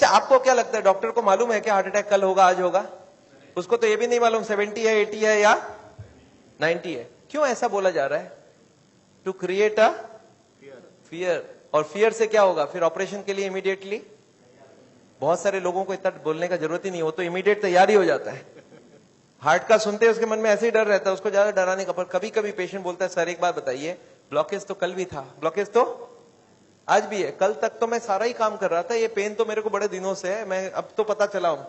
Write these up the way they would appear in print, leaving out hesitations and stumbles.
अच्छा, आपको क्या लगता है, डॉक्टर को मालूम है कि हार्ट अटैक कल होगा, आज होगा? उसको तो ये भी नहीं मालूम 70 है, 80 है या 90 है। क्यों ऐसा बोला जा रहा है? To create a fear. और फियर से क्या होगा फिर? ऑपरेशन के लिए इमीडिएटली, बहुत सारे लोगों को इतना बोलने का जरूरत ही नहीं हो, तो इमीडिएट तैयारी हो जाता है। हार्ट का सुनते उसके मन में ऐसे ही डर रहता है, उसको ज्यादा डराने का। पर कभी कभी पेशेंट बोलता है, सर एक बात बताइए, ब्लॉकेज तो कल भी था, ब्लॉकेज तो आज भी है, कल तक तो मैं सारा ही काम कर रहा था, ये पेन तो मेरे को बड़े दिनों से है, मैं अब तो पता चला हूं,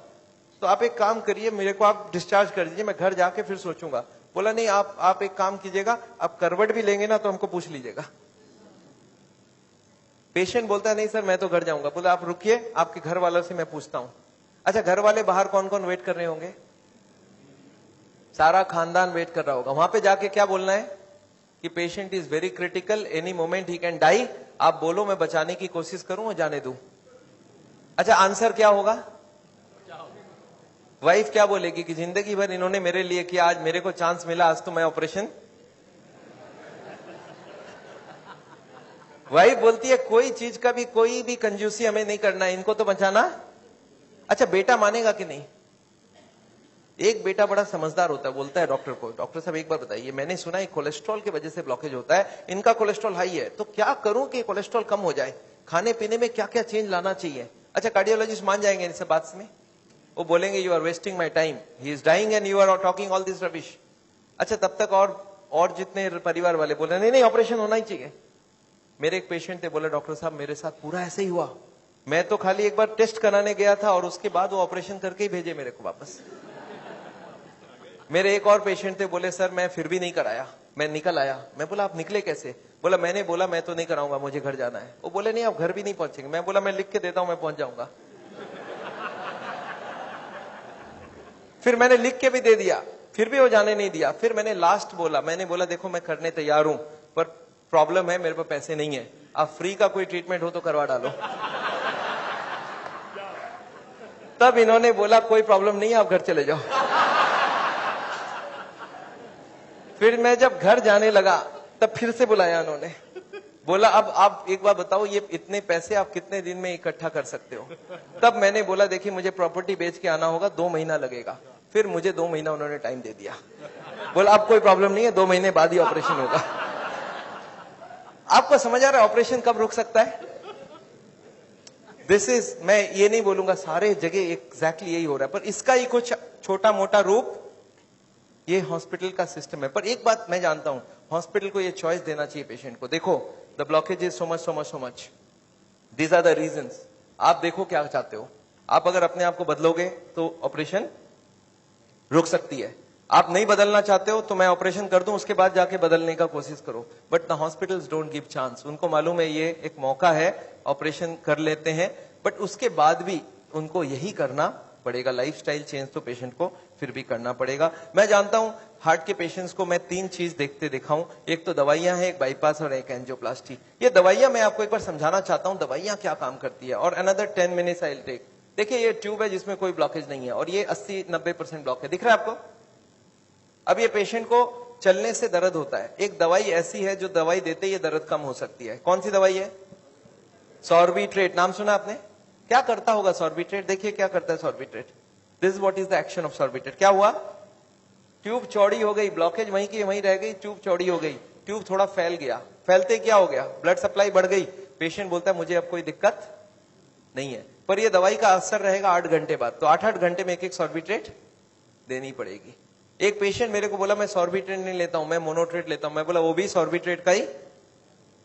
तो आप एक काम करिए, मेरे को आप डिस्चार्ज कर दीजिए, मैं घर जाके फिर सोचूंगा। बोला नहीं, आप एक काम कीजिएगा, आप करवट भी लेंगे ना तो हमको पूछ लीजिएगा। पेशेंट बोलता है नहीं सर मैं तो घर जाऊंगा। बोला आप रुकिए, आपके घर वालों से मैं पूछता हूं। अच्छा, घर वाले बाहर कौन कौन वेट कर रहे होंगे? सारा खानदान वेट कर रहा होगा। वहां पे जाके क्या बोलना है कि patient is very critical, any moment he can die. आप बोलो मैं बचाने की कोशिश करूं और जाने दूं। अच्छा, आंसर क्या होगा? वाइफ क्या बोलेगी कि जिंदगी भर इन्होंने मेरे लिए किया, आज मेरे को चांस मिला, आज तो मैं ऑपरेशन। वाइफ बोलती है कोई चीज का भी, कोई भी कंजूसी हमें नहीं करना है, इनको तो बचाना। अच्छा, बेटा मानेगा कि नहीं? एक बेटा बड़ा समझदार होता है, बोलता है डॉक्टर को, डॉक्टर साहब एक बार बताइए, मैंने सुना है कोलेस्ट्रॉल की वजह से ब्लॉकेज होता है, इनका कोलेस्ट्रॉल हाई है, तो क्या करूं कि कोलेस्ट्रॉल कम हो जाए? खाने पीने में क्या क्या चेंज लाना चाहिए? अच्छा, कार्डियोलॉजिस्ट मान जाएंगे इस बात में? वो बोलेंगे you are wasting my time, he is dying and you are talking all this rubbish. अच्छा, तब तक और जितने परिवार वाले बोले नहीं नहीं ऑपरेशन होना ही चाहिए। मेरे एक पेशेंट थे, बोले डॉक्टर साहब मेरे साथ पूरा ऐसे ही हुआ, मैं तो खाली एक बार टेस्ट कराने गया था और उसके बाद वो ऑपरेशन करके ही भेजे मेरे को वापस। मेरे एक और पेशेंट थे, बोले सर मैं फिर भी नहीं कराया, मैं निकल आया। मैं बोला आप निकले कैसे? बोला मैंने बोला मैं तो नहीं कराऊंगा, मुझे घर जाना है। वो बोले नहीं आप घर भी नहीं पहुंचेंगे। मैं बोला मैं लिख के देता हूं, मैं पहुंच जाऊंगा। फिर मैंने लिख के भी दे दिया, फिर भी वो जाने नहीं दिया। फिर मैंने लास्ट बोला, मैंने बोला देखो मैं करने तैयार हूं, पर प्रॉब्लम है मेरे पास पैसे नहीं है, आप फ्री का कोई ट्रीटमेंट हो तो करवा डालो। तब इन्होंने बोला कोई प्रॉब्लम नहीं है, आप घर चले जाओ। फिर मैं जब घर जाने लगा तब फिर से बुलाया उन्होंने, बोला अब आप एक बार बताओ ये इतने पैसे आप कितने दिन में इकट्ठा कर सकते हो? तब मैंने बोला देखिए मुझे प्रॉपर्टी बेच के आना होगा, 2 महीना लगेगा। फिर मुझे 2 महीना उन्होंने टाइम दे दिया। बोला अब कोई प्रॉब्लम नहीं है, 2 महीने बाद ही ऑपरेशन होगा। आपको समझ आ रहा है ऑपरेशन कब रुक सकता है? दिस इज, मैं ये नहीं बोलूंगा सारे जगह एग्जैक्टली यही हो रहा है, पर इसका ही कुछ छोटा मोटा रूप ये हॉस्पिटल का सिस्टम है। पर एक बात मैं जानता हूं, हॉस्पिटल को ये चॉइस देना चाहिए पेशेंट को, देखो the blockage is so much so much so much, these are the reasons. आप देखो क्या चाहते हो, आप अगर अपने आप को बदलोगे तो ऑपरेशन रुक सकती है। आप नहीं बदलना चाहते हो तो मैं ऑपरेशन कर दूं, उसके बाद जाके बदलने का कोशिश करो। But the hospitals don't give chance. उनको मालूम है ये एक मौका है, ऑपरेशन कर लेते हैं, बट उसके बाद भी उनको यही करना पड़ेगा। लाइफस्टाइल चेंज तो पेशेंट को फिर भी करना पड़ेगा। मैं जानता हूं हार्ट के पेशेंट्स को मैं 3 चीज देखते दिखाऊं, एक तो दवाइयां हैं, एक बाईपास और एक एंजियोप्लास्टी। ये दवाइयां मैं आपको एक बार समझाना चाहता हूं दवाइयां क्या काम करती है, और another 10 minutes I will take. देखिए ये ट्यूब है जिसमें कोई ब्लॉकेज नहीं है, और ये 80-90% ब्लॉक है, दिख रहा है आपको? अब ये पेशेंट को चलने से दर्द होता है, एक दवाई ऐसी है जो दवाई देते ये दर्द कम हो सकती है। कौन सी दवाई है? सॉर्बिट्रेट। नाम सुना आपने? क्या करता होगा सॉर्बिट्रेट? देखिए क्या करता है Sorbitrate. This is what is the action of Sorbitrate. क्या हुआ? ट्यूब चौड़ी हो गई, ब्लॉकेज वहीं की वहीं रह गई, ट्यूब चौड़ी हो गई, ट्यूब थोड़ा फैल गया, फैलते क्या हो गया? ब्लड सप्लाई बढ़ गई। पेशेंट बोलता है मुझे अब कोई दिक्कत नहीं है, पर ये दवाई का असर रहेगा 8 घंटे बाद, तो 8-8 घंटे में एक सॉर्बिट्रेट देनी पड़ेगी। एक पेशेंट मेरे को बोला मैं सॉर्बिट्रेट नहीं लेता हूं, मैं मोनोट्रेट लेता हूं। मैं बोला वो भी सॉर्बिट्रेट का ही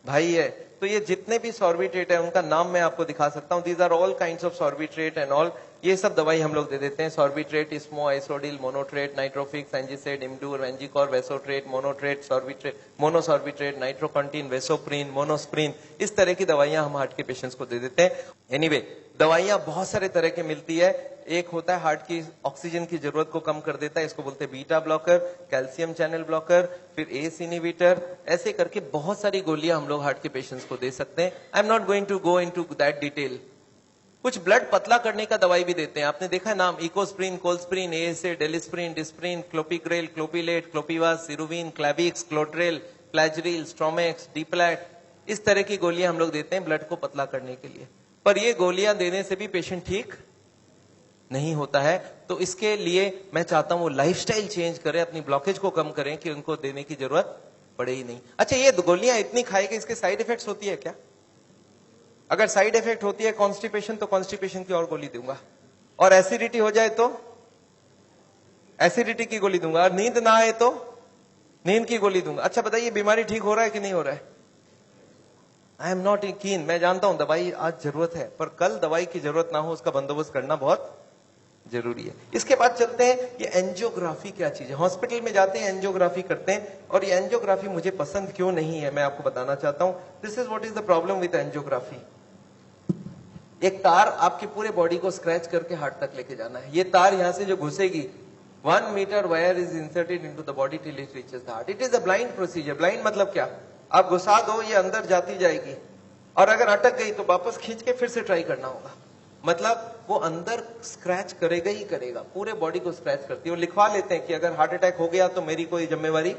भाई है। तो ये जितने भी सॉर्बिट्रेट है उनका नाम मैं आपको दिखा सकता हूं, these are all kinds of sorbitrate and all. ये सब दवाई हम लोग दे देते हैं, सॉर्बिट्रेट, स्मो, आइसोडिल, मोनोट्रेट, नाइट्रोफिक्स, एंजिसेड, इमडूर, वेंजिकॉर, वेसोट्रेट, मोनोट्रेट, सॉर्बिट्रेट, मोनोसॉर्बिट्रेट, नाइट्रोकंटीन, वेसोप्रीन, मोनोस्प्रीन, इस तरह की दवाइयां हम हार्ट के पेशेंट्स को दे देते हैं। एनीवे दवाइयां बहुत सारे तरह की मिलती है। एक होता है हार्ट की ऑक्सीजन की जरूरत को कम कर देता है, इसको बोलते हैं beta blocker, calcium channel blocker, फिर एस इनहिबिटर, ऐसे करके बहुत सारी गोलियां हम लोग हार्ट के पेशेंट्स को दे सकते हैं। I am not going to go into that detail. कुछ ब्लड पतला करने का दवाई भी देते हैं, आपने देखा है नाम, Ecosprin, Colsprin, ASA, Delisprin, Disprin, Clopigrel, Clopilet, Clopivas, Ceruvin, Clavix, Clotrel, Plagril, Stromex, Deplatt, इस तरह की गोलियां हम लोग देते हैं ब्लड को पतला करने के लिए। पर ये गोलियां देने से भी पेशेंट ठीक नहीं होता है। तो इसके लिए मैं चाहता हूं वो लाइफस्टाइल चेंज करें, अपनी ब्लॉकेज को कम करें कि उनको देने की जरूरत पड़े ही नहीं। अच्छा, ये गोलियां इतनी खाएगी, इसके साइड इफेक्ट्स होती है क्या? अगर साइड इफेक्ट होती है कॉन्स्टिपेशन, तो कॉन्स्टिपेशन की और गोली दूंगा, और एसिडिटी हो जाए तो एसिडिटी की गोली दूंगा, और नींद ना आए तो नींद की गोली दूंगा। अच्छा बताइए, बीमारी ठीक हो रहा है कि नहीं हो रहा है? आई एम नॉट कीन, मैं जानता हूं दवाई आज जरूरत है, पर कल दवाई की जरूरत ना हो उसका बंदोबस्त करना बहुत जरूरी है। इसके बाद चलते हैं, ये एंजियोग्राफी क्या चीज है। हॉस्पिटल में जाते हैं, एंजियोग्राफी करते हैं, और ये एंजियोग्राफी मुझे पसंद क्यों नहीं है मैं आपको बताना चाहता हूं। This is what is the problem with angiography. एक तार आपकी पूरे बॉडी को स्क्रैच करके हार्ट तक लेके जाना है। ये तार यहां से जो घुसेगी, 1 meter wire is inserted into the body till it reaches the heart. It is a blind procedure. Blind मतलब क्या? आप घुसा दो, ये अंदर जाती जाएगी, और अगर अटक गई तो वापस खींच के फिर से ट्राई करना होगा। मतलब वो अंदर स्क्रैच करेगा ही करेगा, पूरे बॉडी को स्क्रैच करती है। वो लिखवा लेते हैं कि अगर हार्ट अटैक हो गया तो मेरी कोई जिम्मेवारी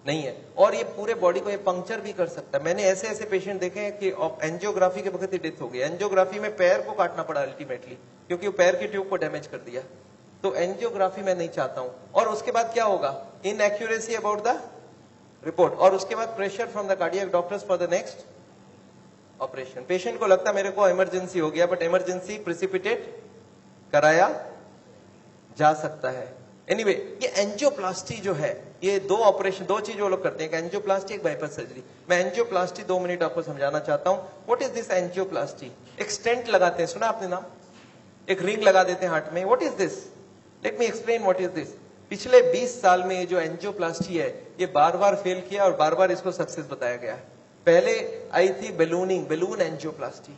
नहीं है, और ये पूरे बॉडी को ये पंक्चर भी कर सकता है। मैंने ऐसे ऐसे पेशेंट देखे हैं कि एंजियोग्राफी के वक्त ही डेथ हो गई। एंजियोग्राफी में पैर को काटना पड़ा अल्टीमेटली, क्योंकि वो पैर की ट्यूब को डैमेज कर दिया। तो एंजियोग्राफी मैं नहीं चाहता हूं। और उसके बाद क्या होगा? इनएक्यूरेसी अबाउट द रिपोर्ट, और उसके बाद pressure from the cardiac doctors for the next operation. Patient को लगता है मेरे को इमरजेंसी हो गया, बट इमरजेंसी प्रिसिपिटेट कराया जा सकता है। एनीवे, ये एंजियोप्लास्टी जो है, ये दो ऑपरेशन, दो चीज वो लोग करते हैं, एक एंजियोप्लास्टी, एक बाइपास सर्जरी। मैं एंजियोप्लास्टी 2 मिनट आपको समझाना चाहता हूं। What is this angioplasty? एक स्टेंट लगाते हैं, सुना आपने नाम? एक रिंग लगा देते हैं हार्ट में। What is this? Let me explain what is this. पिछले 20 साल में ये जो एंजियोप्लास्टी है, ये बार बार फेल किया और बार बार इसको सक्सेस बताया गया। पहले आई थी बेलूनिंग, बेलून एंजियोप्लास्टी।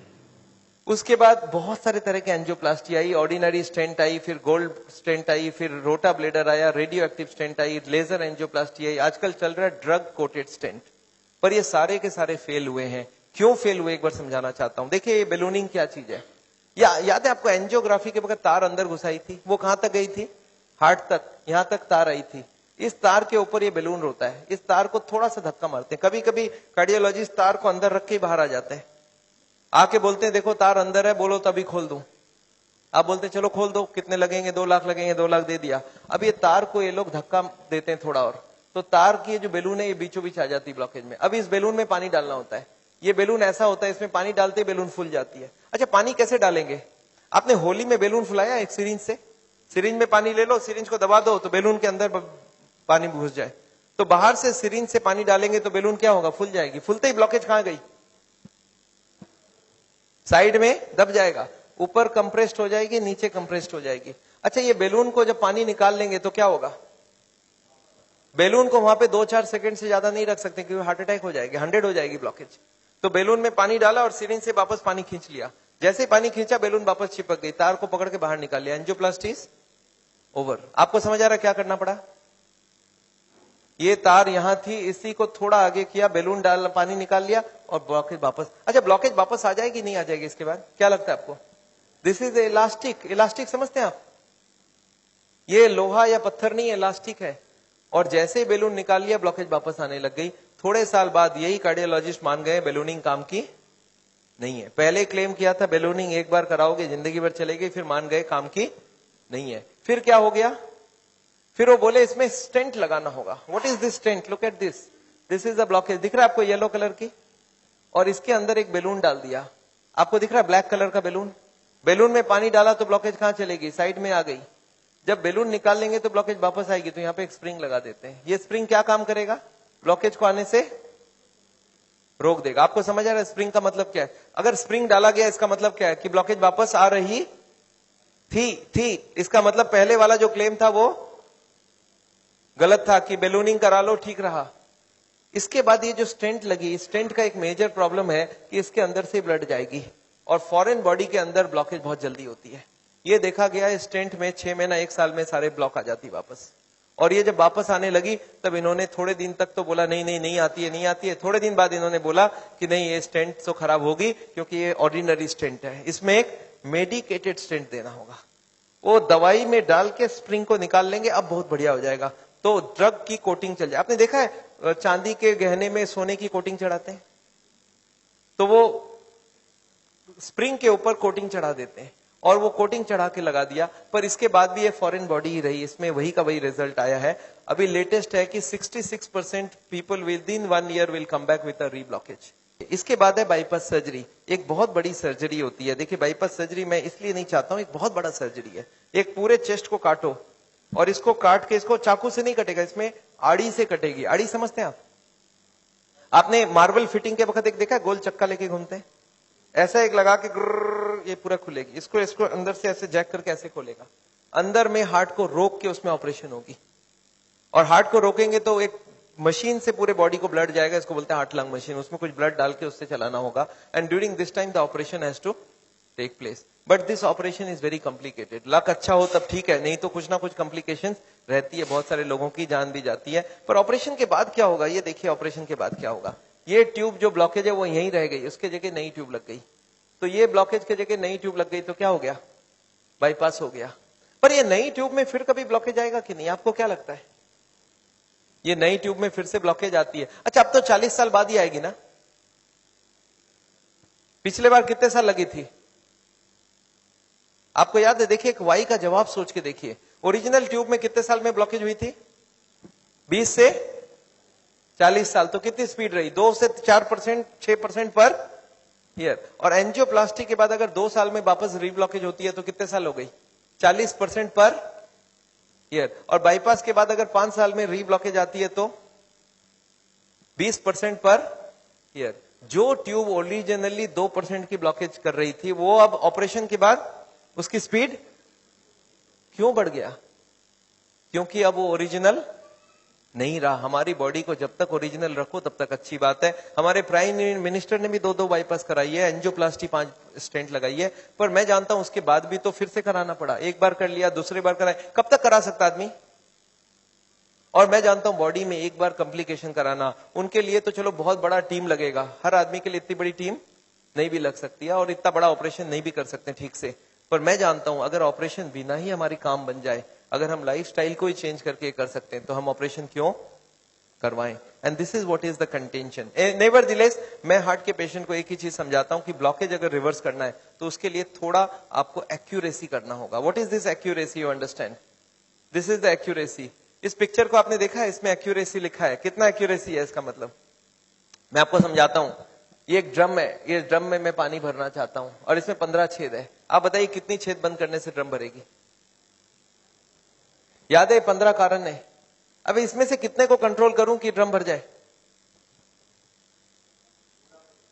उसके बाद बहुत सारे तरह के एंजियोप्लास्टी आई, ऑर्डिनरी स्टेंट आई, फिर गोल्ड स्टेंट आई, फिर रोटा ब्लेडर आया, रेडियो एक्टिव स्टेंट आई, लेजर एंजियोप्लास्टी आई, आजकल चल रहा है ड्रग कोटेड स्टेंट। पर ये सारे के सारे फेल हुए हैं। क्यों फेल हुए एक बार समझाना चाहता हूं। देखिए, ये बेलूनिंग क्या चीज है? याद है आपको एंजियोग्राफी के वक्त तार अंदर घुसाई थी, वो कहां तक गई थी? हार्ट तक, यहां तक तार आई थी। इस तार के ऊपर ये बेलून होता है। इस तार को थोड़ा सा धक्का मारते हैं। कभी कभी कार्डियोलॉजिस्ट तार को अंदर रख के बाहर आ जाते हैं, आके बोलते हैं देखो तार अंदर है, बोलो तभी खोल दूं। आप बोलते हैं चलो खोल दो, कितने लगेंगे? 2 लाख लगेंगे। 2 लाख दे दिया। अब ये तार को ये लोग धक्का देते हैं थोड़ा और, तो तार की जो बेलून है ये बीचों बीच आ जाती है ब्लॉकेज में। अब इस बेलून में पानी डालना होता है। ये बेलून ऐसा होता है, इसमें पानी डालते बेलून फूल जाती है। अच्छा, पानी कैसे डालेंगे? आपने होली में बेलून फुलाया एक सिरिंज से? सिरिंज में पानी ले लो, सिरिंज को दबा दो तो बेलून के अंदर पानी घुस जाए। तो बाहर से सिरिंज से पानी डालेंगे तो बेलून क्या होगा? फूल जाएगी। फूलते ही ब्लॉकेज कहां गई? साइड में दब जाएगा। ऊपर कंप्रेस्ड हो जाएगी, नीचे कंप्रेस्ड हो जाएगी। अच्छा, ये बेलून को जब पानी निकाल लेंगे तो क्या होगा? बेलून को वहां पे 2-4 सेकंड से ज्यादा नहीं रख सकते, क्योंकि हार्ट अटैक हो जाएगी, 100 हो जाएगी ब्लॉकेज। तो बेलून में पानी डाला और सिरिंज से वापस पानी खींच लिया। जैसे ही पानी खींचा, बेलून वापस चिपक गई, तार को पकड़ के बाहर निकाल लिया। Angioplasty is over. आपको समझ आ रहा है क्या करना पड़ा? ये तार यहां थी, इसी को थोड़ा आगे किया, बेलून डाल, पानी निकाल लिया और ब्लॉकेज वापस। अच्छा, ब्लॉकेज वापस आ जाएगी नहीं आ जाएगी इसके बाद? क्या लगता है आपको? This is elastic. इलास्टिक समझते हैं आप? ये लोहा या पत्थर नहीं, इलास्टिक है। और जैसे ही बेलून निकाल लिया, ब्लॉकेज वापस आने लग गई। थोड़े साल बाद यही कार्डियोलॉजिस्ट मान गए बेलूनिंग काम की नहीं है। पहले क्लेम किया था बेलूनिंग एक बार कराओगे जिंदगी भर चलेगी, फिर मान गए काम की नहीं है। फिर क्या हो गया? फिर वो बोले इसमें स्टेंट लगाना होगा। What is this stent? Look at this, this is the blockage. दिख रहा है आपको येलो कलर की? और इसके अंदर एक बेलून डाल दिया। आपको दिख रहा है ब्लैक कलर का बेलून? बेलून में पानी डाला तो ब्लॉकेज कहां चलेगी? साइड में आ गई। जब बेलून निकाल लेंगे तो ब्लॉकेज वापस आएगी। तो यहाँ पे एक स्प्रिंग लगा देते हैं। ये स्प्रिंग क्या काम करेगा? ब्लॉकेज को आने से रोक देगा। आपको समझ आ रहा है स्प्रिंग का मतलब क्या है? अगर स्प्रिंग डाला गया, इसका मतलब क्या है? कि ब्लॉकेज वापस आ रही थी। इसका मतलब पहले वाला जो क्लेम था वो गलत था कि बेलूनिंग करा लो, ठीक रहा। इसके बाद ये जो स्टेंट लगी, स्टेंट का एक मेजर प्रॉब्लम है कि इसके अंदर से ब्लड जाएगी और फॉरेन बॉडी के अंदर ब्लॉकेज बहुत जल्दी होती है। ये देखा गया स्टेंट में 6 महीना 1 साल में सारे ब्लॉक आ जाती वापस। और ये जब वापस आने लगी तब इन्होंने थोड़े दिन तक तो बोला नहीं आती है। थोड़े दिन बाद इन्होंने बोला कि नहीं, ये स्टेंट तो खराब होगी क्योंकि ये ऑर्डिनरी स्टेंट है, इसमें एक मेडिकेटेड स्टेंट देना होगा। वो दवाई में डाल के स्प्रिंग को निकाल लेंगे, अब बहुत बढ़िया हो जाएगा। तो ड्रग की कोटिंग चल जाए। आपने देखा है चांदी के गहने में सोने की कोटिंग चढ़ाते हैं, तो वो स्प्रिंग के ऊपर कोटिंग चढ़ा देते हैं और वो कोटिंग चढ़ा के लगा दिया, पर इसके बाद भी ये फॉरेन बॉडी ही रही, इसमें वही का वही रिजल्ट आया है। अभी लेटेस्ट है कि 66% people with in 1 year will come back with a reblockage. इसके बाद है बाईपास सर्जरी, एक बहुत बड़ी सर्जरी होती है। देखिए बाईपास सर्जरी मैं इसलिए नहीं चाहता हूं, एक बहुत बड़ा सर्जरी है। एक पूरे चेस्ट को काटो और इसको काट के, इसको चाकू से नहीं कटेगा, इसमें आड़ी से कटेगी। आड़ी समझते हैं आप? आपने मार्बल फिटिंग के वक्त एक देखा गोल चक्का लेके घूमते हैं, ऐसा एक लगा के ये पूरा खुलेगी। इसको अंदर से ऐसे जैक करके ऐसे खोलेगा, अंदर में हार्ट को रोक के उसमें ऑपरेशन होगी। और हार्ट को रोकेंगे तो एक मशीन से पूरे बॉडी को ब्लड जाएगा, इसको बोलते हैं हार्ट लंग मशीन। उसमें कुछ ब्लड डाल के उससे चलाना होगा and during this time the operation has to take place. But this operation is very complicated. Luck अच्छा हो तब ठीक है, नहीं तो कुछ ना कुछ कॉम्प्लिकेशंस रहती है, बहुत सारे लोगों की जान भी जाती है। पर ऑपरेशन के बाद क्या होगा ये देखिए, ऑपरेशन के बाद क्या होगा। ये ट्यूब जो ब्लॉकेज है वो यहीं रह गई, उसके जगह नई ट्यूब लग गई। तो ये ब्लॉकेज के जगह नई ट्यूब लग गई तो क्या हो गया, बाईपास हो गया। पर ये नई ट्यूब में फिर कभी ब्लॉकेज आएगा कि नहीं, आपको क्या लगता है? ये नई ट्यूब में फिर से ब्लॉकेज आती है। अच्छा अब तो 40 साल बाद ही आएगी ना, पिछले बार कितने साल लगी थी आपको याद है? देखिए एक वाई का जवाब सोच के देखिए, ओरिजिनल ट्यूब में कितने साल में ब्लॉकेज हुई थी? 20 से 40 साल। तो कितनी स्पीड रही? 2 से 4%, 6% पर ईयर। और एंजियोप्लास्टी के बाद अगर 2 साल में वापस रीब्लॉकेज होती है तो कितने साल हो गई? 40% पर ईयर। और बाईपास के बाद अगर 5 साल में रीब्लॉकेज आती है तो 20% पर ईयर। जो ट्यूब ओरिजिनली 2% की ब्लॉकेज कर रही थी वो अब ऑपरेशन के बाद उसकी स्पीड क्यों बढ़ गया? क्योंकि अब वो ओरिजिनल नहीं रहा। हमारी बॉडी को जब तक ओरिजिनल रखो तब तक अच्छी बात है। हमारे प्राइम मिनिस्टर ने भी 2 बाईपास कराई है, एंजियोप्लास्टी 5 स्टेंट लगाई है। पर मैं जानता हूं उसके बाद भी तो फिर से कराना पड़ा। एक बार कर लिया, दूसरी बार कराए, कब तक करा सकता आदमी? और मैं जानता हूं बॉडी में एक बार कॉम्प्लिकेशन कराना, उनके लिए तो चलो बहुत बड़ा टीम लगेगा। हर आदमी के लिए इतनी बड़ी टीम नहीं भी लग सकती है और इतना बड़ा ऑपरेशन नहीं भी कर सकते ठीक से। पर मैं जानता हूं अगर ऑपरेशन बिना ही हमारी काम बन जाए, अगर हम लाइफस्टाइल को ही चेंज करके कर सकते हैं तो हम ऑपरेशन क्यों करवाएं? And this is what is the contention. Nevertheless मैं हार्ट के पेशेंट को एक ही चीज समझाता हूं कि ब्लॉकेज अगर रिवर्स करना है तो उसके लिए थोड़ा आपको एक्यूरेसी करना होगा। What is this accuracy? You understand? This is the accuracy. इस पिक्चर को आपने देखा है, इसमें एक्यूरेसी लिखा है। कितना एक्यूरेसी है इसका मतलब? मैं आपको समझाता हूं। ये एक ड्रम है, ये ड्रम में मैं पानी भरना चाहता हूं और इसमें 15 छेद है। आप बताइए कितनी छेद बंद करने से ड्रम भरेगी? याद है 15 कारण है। अब इसमें से कितने को कंट्रोल करूं कि ड्रम भर जाए?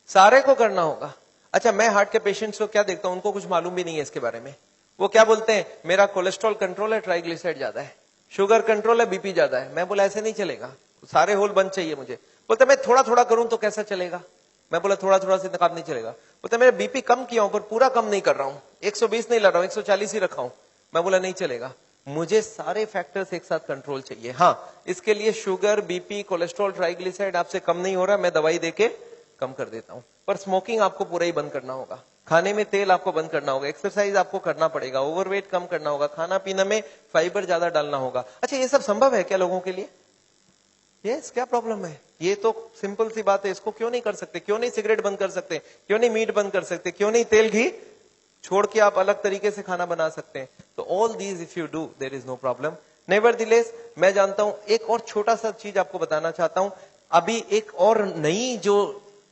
सारे को करना होगा। अच्छा मैं हार्ट के पेशेंट्स को क्या देखता हूं, उनको कुछ मालूम भी नहीं है इसके बारे में। वो क्या बोलते हैं, मेरा कोलेस्ट्रॉल कंट्रोल है, ट्राइग्लिसराइड ज्यादा है, शुगर कंट्रोल है, बीपी ज्यादा है। मैं बोला ऐसे नहीं चलेगा, सारे होल बंद चाहिए मुझे। बोलते मैं थोड़ा थोड़ा करूं तो कैसा चलेगा? मैं बोला थोड़ा थोड़ा से काम नहीं चलेगा। बोलते मेरा बीपी कम किया हूं पर पूरा कम नहीं कर रहा हूं, 120 नहीं ला रहा हूं, 140 ही रखा हूं। मैं बोला नहीं चलेगा, मुझे सारे फैक्टर्स एक साथ कंट्रोल चाहिए। हाँ इसके लिए शुगर, बीपी, कोलेस्ट्रॉल, ट्राइग्लिसराइड आपसे कम नहीं हो रहा, मैं दवाई देके कम कर देता हूं। पर स्मोकिंग आपको पूरा ही बंद करना होगा, खाने में तेल आपको बंद करना होगा, एक्सरसाइज आपको करना पड़ेगा, ओवरवेट कम करना होगा, खाना पीना में फाइबर ज्यादा डालना होगा। अच्छा ये सब संभव है क्या लोगों के लिए? यस, क्या प्रॉब्लम है? ये तो सिंपल सी बात है, इसको क्यों नहीं कर सकते? क्यों नहीं सिगरेट बंद कर सकते? क्यों नहीं मीट बंद कर सकते? क्यों नहीं तेल घी छोड़ के आप अलग तरीके से खाना बना सकते हैं? तो all these if you do there is no problem. Nevertheless मैं जानता हूं, एक और छोटा सा चीज आपको बताना चाहता हूं। अभी एक और नई जो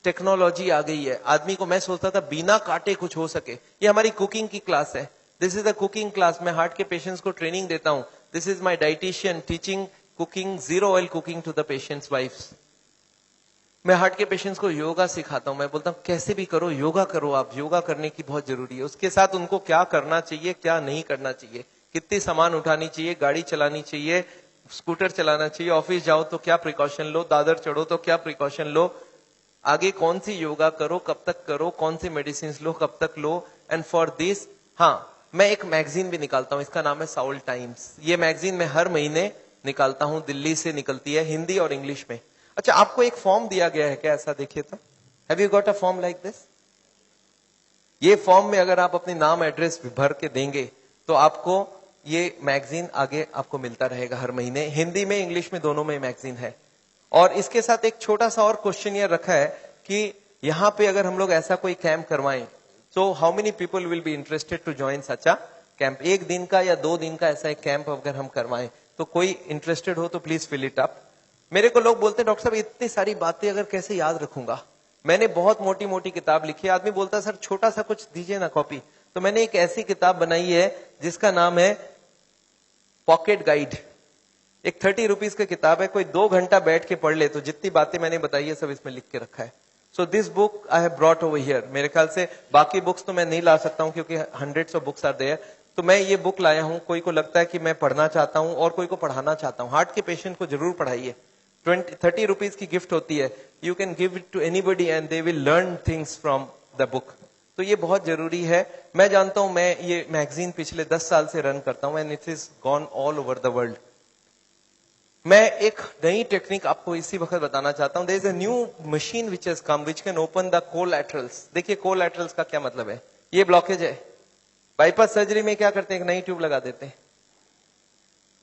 टेक्नोलॉजी आ गई है, आदमी को मैं सोचता था बिना काटे कुछ हो सके। ये हमारी कुकिंग की क्लास है, this is a cooking class. मैं हार्ट के पेशेंट्स को ट्रेनिंग देता हूं। This is my dietitian teaching cooking, 0 oil cooking to the patients wives. मैं हार्ट के पेशेंट्स को योगा सिखाता हूं। मैं बोलता हूं कैसे भी करो, योगा करो, आप योगा करने की बहुत जरूरी है। उसके साथ उनको क्या करना चाहिए, क्या नहीं करना चाहिए, कितनी सामान उठानी चाहिए, गाड़ी चलानी चाहिए, स्कूटर चलाना चाहिए, ऑफिस जाओ तो क्या प्रिकॉशन लो, दादर चढ़ो तो क्या प्रिकॉशन लो, आगे कौन सी योगा करो, कब तक करो, कौन सी मेडिसिन लो, कब तक लो। एंड फॉर दिस हाँ मैं एक मैगजीन भी निकालता हूं, इसका नाम है साउल टाइम्स। ये मैगजीन मैं हर महीने निकालता हूं, दिल्ली से निकलती है, हिंदी और इंग्लिश में। अच्छा आपको एक फॉर्म दिया गया है क्या? ऐसा देखिए तो, have you got a form like this? ये फॉर्म में अगर आप अपने नाम एड्रेस भर के देंगे तो आपको ये मैगजीन आगे आपको मिलता रहेगा हर महीने। हिंदी में इंग्लिश में दोनों में मैगजीन है। और इसके साथ एक छोटा सा और क्वेश्चन ये रखा है कि यहाँ पे अगर हम लोग ऐसा कोई कैंप करवाएं, So how many people will be interested to join such a camp? एक दिन का या 2 दिन का ऐसा एक कैंप अगर हम करवाएं तो कोई इंटरेस्टेड हो तो प्लीज फिल इट अप. मेरे को लोग बोलते हैं डॉक्टर साहब इतनी सारी बातें अगर कैसे याद रखूंगा. मैंने बहुत मोटी मोटी किताब लिखी है. आदमी बोलता है सर छोटा सा कुछ दीजिए ना कॉपी. तो मैंने एक ऐसी किताब बनाई है जिसका नाम है पॉकेट गाइड. एक 30 रुपीज की किताब है. कोई 2 घंटा बैठ के पढ़ ले तो जितनी बातें मैंने बताई है सब इसमें लिख के रखा है. So this book I have brought over here. मेरे ख्याल से बाकी बुक्स तो मैं नहीं ला सकता हूं क्योंकि hundreds of books are there. तो मैं ये बुक लाया हूं. कोई को लगता है कि मैं पढ़ना चाहता हूं और कोई को पढ़ाना चाहता हूं. हार्ट के पेशेंट को जरूर पढ़ाइए. 30 रुपीज की गिफ्ट होती है. You can give it to anybody and they will learn things from the book. तो ये बहुत जरूरी है. मैं जानता हूं, मैं ये मैगजीन पिछले 10 साल से रन करता हूं and it is gone all over the world. मैं एक नई टेक्निक आपको इसी वक्त बताना चाहता हूं. There is a new machine which has come which can open the collaterals. देखिए कोलैटरल्स का क्या मतलब है. ये ब्लॉकेज है. बाईपास सर्जरी में क्या करते हैं, एक नई ट्यूब लगा देते हैं.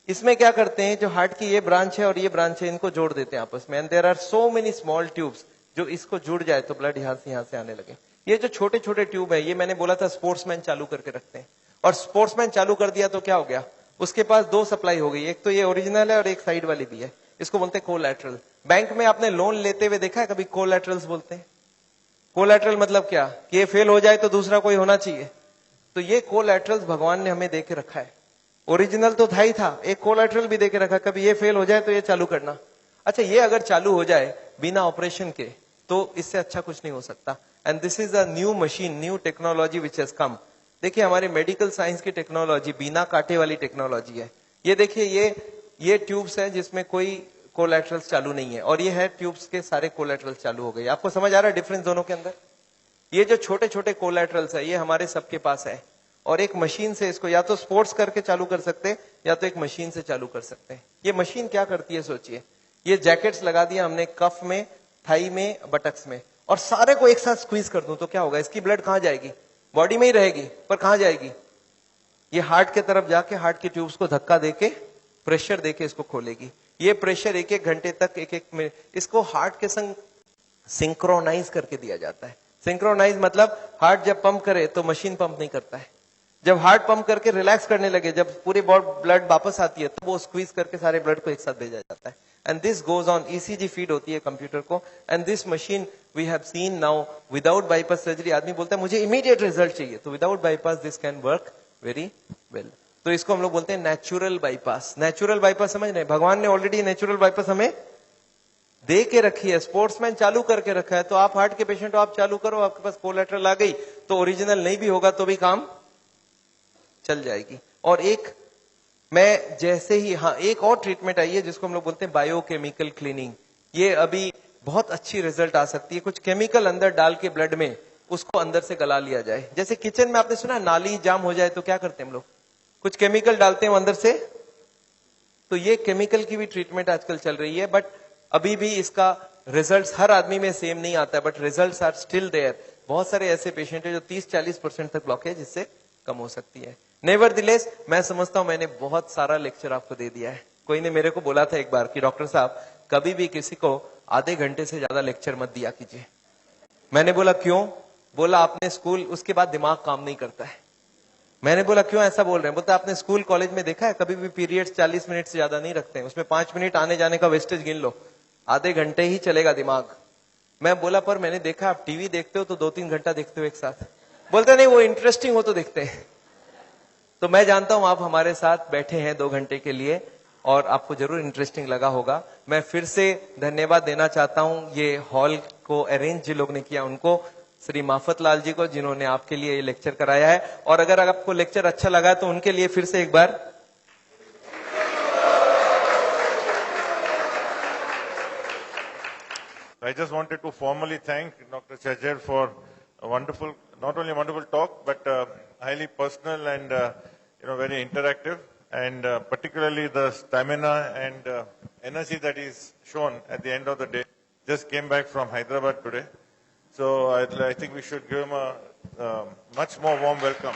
इसमें क्या करते हैं, जो हार्ट की ये ब्रांच है और ये ब्रांच है इनको जोड़ देते हैं आपस में. And there are so many small tubes. जो इसको जुड़ जाए तो ब्लड यहां से आने लगे. ये जो छोटे छोटे ट्यूब है ये मैंने बोला था स्पोर्ट्समैन चालू करके रखते हैं. और स्पोर्ट्समैन चालू कर दिया तो क्या हो गया, उसके पास 2 सप्लाई हो गई. एक तो ये ओरिजिनल है और एक साइड वाली भी है. इसको बोलते हैं कोलैटरल. बैंक में आपने लोन लेते हुए देखा है कभी कोलैटरल्स बोलते हैं. कोलैटरल मतलब क्या, कि ये फेल हो जाए तो दूसरा कोई होना चाहिए. तो ये कोलैटरल्स भगवान ने हमें देके रखा है. ओरिजिनल तो था ही था, एक कोलैटरल भी देके रखा. कभी ये फेल हो जाए तो ये चालू करना. अच्छा ये अगर चालू हो जाए बिना ऑपरेशन के तो इससे अच्छा कुछ नहीं हो सकता. And this is a new machine, new technology which has कम. देखिए हमारे मेडिकल साइंस की टेक्नोलॉजी बिना कांटे वाली टेक्नोलॉजी है. ये देखिए ये ट्यूब्स है जिसमें कोई कोलैटरल्स चालू नहीं है और ये है ट्यूब्स के सारे कोलैटरल्स चालू हो गए. आपको समझ आ रहा है डिफरेंस दोनों के अंदर. ये जो छोटे छोटे कोलैटरल्स है ये हमारे सबके पास है और एक मशीन से इसको या तो स्पोर्ट्स करके चालू कर सकते हैं या तो एक मशीन से चालू कर सकते हैं. ये मशीन क्या करती है सोचिए. ये जैकेट्स लगा दिया हमने कफ में, थाई में, बटक्स में और सारे को एक साथ स्क्वीज कर दूं तो क्या होगा, इसकी ब्लड कहां जाएगी, बॉडी में ही रहेगी पर कहां जाएगी, ये हार्ट के तरफ जाके हार्ट की ट्यूब्स को धक्का देके प्रेशर देके इसको खोलेगी. ये प्रेशर 1-1 घंटे तक 1-1 मिनट इसको हार्ट के संग सिंक्रोनाइज करके दिया जाता है. सिंक्रोनाइज मतलब हार्ट जब पंप करे तो मशीन पंप नहीं करता है. जब हार्ट पंप करके रिलैक्स करने लगे, जब पूरी ब्लड वापस आती है तो वो स्क्वीज करके सारे ब्लड को एक साथ भेजा जाता है. And this goes on. ECG feed होती है कंप्यूटर को. And this machine we have seen now without bypass surgery. आदमी बोलता है मुझे इमीडिएट रिजल्ट चाहिए, तो without bypass this can work very well. तो इसको हम लोग बोलते हैं नेचुरल बाईपास. नेचुरल बाईपास समझ रहे, भगवान ने ऑलरेडी नेचुरल बाईपास हमें दे के रखी है. स्पोर्ट्समैन चालू करके रखा है. तो आप हार्ट के पेशेंट हो, आप चालू करो, आपके पास कोलैटरल आ गई तो ओरिजिनल नहीं भी होगा तो भी काम चल जाएगी. और एक मैं जैसे ही, हाँ एक और ट्रीटमेंट आई है जिसको हम लोग बोलते हैं बायोकेमिकल क्लीनिंग. ये अभी बहुत अच्छी रिजल्ट आ सकती है. कुछ केमिकल अंदर डाल के ब्लड में उसको अंदर से गला लिया जाए. जैसे किचन में आपने सुना नाली जाम हो जाए तो क्या करते हैं हम लोग, कुछ केमिकल डालते हैं अंदर से. तो ये केमिकल की भी ट्रीटमेंट आजकल चल रही है. बट अभी भी इसका रिजल्ट्स हर आदमी में सेम नहीं आता है, but results are still there. बहुत सारे ऐसे पेशेंट है जो 30-40% तक ब्लॉकेज इससे कम हो सकती है. नेवरदिलेस मैं समझता हूं मैंने बहुत सारा लेक्चर आपको दे दिया है. कोई ने मेरे को बोला था एक बार कि डॉक्टर साहब कभी भी किसी को आधे घंटे से ज्यादा लेक्चर मत दिया कीजिए. मैंने बोला क्यों, बोला आपने स्कूल, उसके बाद दिमाग काम नहीं करता है. मैंने बोला क्यों ऐसा बोल रहे हैं, बोलता आपने स्कूल कॉलेज में देखा है कभी भी पीरियड्स 40 मिनट से ज्यादा नहीं रखते हैं, उसमें 5 मिनट आने जाने का वेस्टेज गिन लो, आधे घंटे ही चलेगा दिमाग. मैं बोला पर मैंने देखा आप टीवी देखते हो तो 2-3 घंटा देखते हो एक साथ. बोलते नहीं वो इंटरेस्टिंग हो तो देखते हैं. तो मैं जानता हूं आप हमारे साथ बैठे हैं 2 घंटे के लिए और आपको जरूर इंटरेस्टिंग लगा होगा. मैं फिर से धन्यवाद देना चाहता हूं ये हॉल को अरेंज जिन लोग ने किया उनको, श्री माफत लाल जी को जिन्होंने आपके लिए ये लेक्चर कराया है. और अगर आपको लेक्चर अच्छा लगा तो उनके लिए फिर से एक बार I just wanted to formally thank Dr. Chajjar for a wonderful, not only a wonderful talk, but highly personal and very interactive, and particularly the stamina and energy that is shown at the end of the day. Just came back from Hyderabad today, so I think we should give him a much more warm welcome.